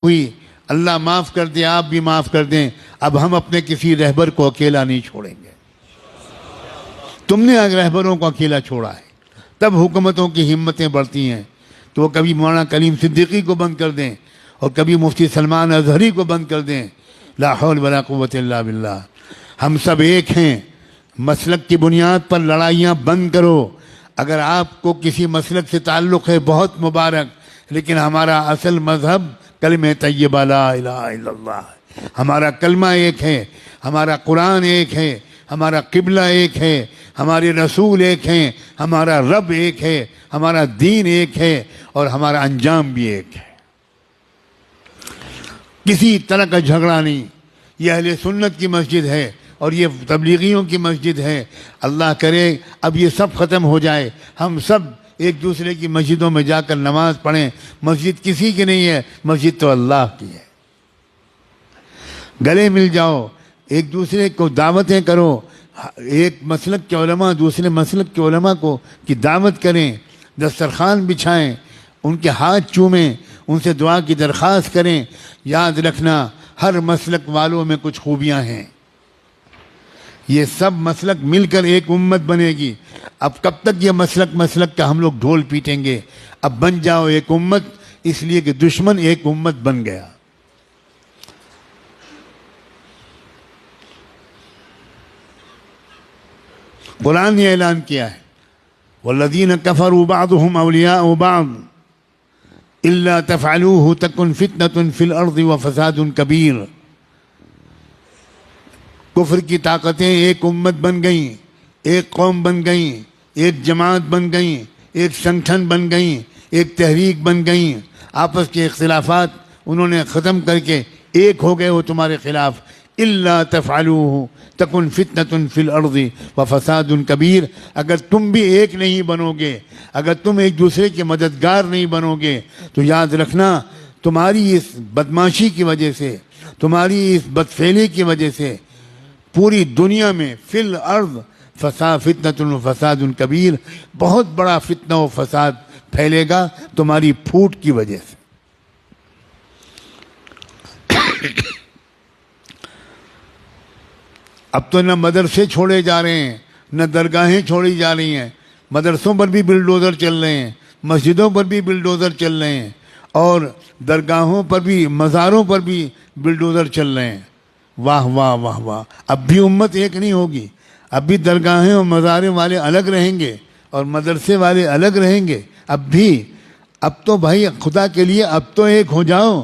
ہوئی، اللہ معاف کر دے، آپ بھی معاف کر دیں، اب ہم اپنے کسی رہبر کو اکیلا نہیں چھوڑیں گے۔ تم نے رہبروں کو اکیلا چھوڑا ہے، تب حکومتوں کی ہمتیں بڑھتی ہیں کہ وہ کبھی مولانا کلیم صدیقی کو بند کر دیں اور کبھی مفتی سلمان اظہری کو بند کر دیں۔ لا حول ولا قوت الا باللہ۔ ہم سب ایک ہیں، مسلک کی بنیاد پر لڑائیاں بند کرو۔ اگر آپ کو کسی مسلک سے تعلق ہے بہت مبارک، لیکن ہمارا اصل مذہب کلمہ طیبہ لا الہ الا اللہ ہے۔ ہمارا کلمہ ایک ہے، ہمارا قرآن ایک ہے، ہمارا قبلہ ایک ہے، ہمارے رسول ایک ہیں، ہمارا رب ایک ہے، ہمارا دین ایک ہے، اور ہمارا انجام بھی ایک ہے۔ کسی طرح کا جھگڑا نہیں۔ یہ اہل سنت کی مسجد ہے اور یہ تبلیغیوں کی مسجد ہے۔ اللہ کرے اب یہ سب ختم ہو جائے، ہم سب ایک دوسرے کی مسجدوں میں جا کر نماز پڑھیں۔ مسجد کسی کی نہیں ہے، مسجد تو اللہ کی ہے۔ گلے مل جاؤ، ایک دوسرے کو دعوتیں کرو، ایک مسلک کے علماء دوسرے مسلک کے علماء کو کی دعوت کریں، دسترخوان بچھائیں، ان کے ہاتھ چومیں، ان سے دعا کی درخواست کریں۔ یاد رکھنا ہر مسلک والوں میں کچھ خوبیاں ہیں، یہ سب مسلک مل کر ایک امت بنے گی۔ اب کب تک یہ مسلک کا ہم لوگ ڈھول پیٹیں گے؟ اب بن جاؤ ایک امت، اس لیے کہ دشمن ایک امت بن گیا۔ قرآن نے اعلان کیا ہے والذین کفروا بعضهم اولیاء بعض الا تفعلوه تکن فتنة فی الارض وفساد کبیر۔ کفر کی طاقتیں ایک امت بن گئیں، ایک قوم بن گئیں، ایک جماعت بن گئیں، ایک سنگٹھن بن گئیں، ایک تحریک بن گئیں۔ آپس کے اختلافات انہوں نے ختم کر کے ایک ہو گئے وہ تمہارے خلاف۔ الا تفعلوه تکن فتنة فی الارض وفساد کبیر۔ اگر تم بھی ایک نہیں بنو گے، اگر تم ایک دوسرے کے مددگار نہیں بنو گے، تو یاد رکھنا تمہاری اس بدماشی کی وجہ سے، تمہاری اس بدفعلی کی وجہ سے پوری دنیا میں فی الارض فتنة و فساد کبیر، بہت بڑا فتنہ و فساد پھیلے گا تمہاری پھوٹ کی وجہ سے۔ اب تو نہ مدرسے چھوڑے جا رہے ہیں، نہ درگاہیں چھوڑی جا رہی ہیں، مدرسوں پر بھی بلڈوزر چل رہے ہیں، مسجدوں پر بھی بلڈوزر چل رہے ہیں، اور درگاہوں پر بھی، مزاروں پر بھی بلڈوزر چل رہے ہیں۔ واہ واہ واہ واہ۔ اب بھی امت ایک نہیں ہوگی، اب بھی درگاہیں اور مزاریں والے الگ رہیں گے اور مدرسے والے الگ رہیں گے۔ اب تو بھائی خدا کے لیے اب تو ایک ہو جاؤ۔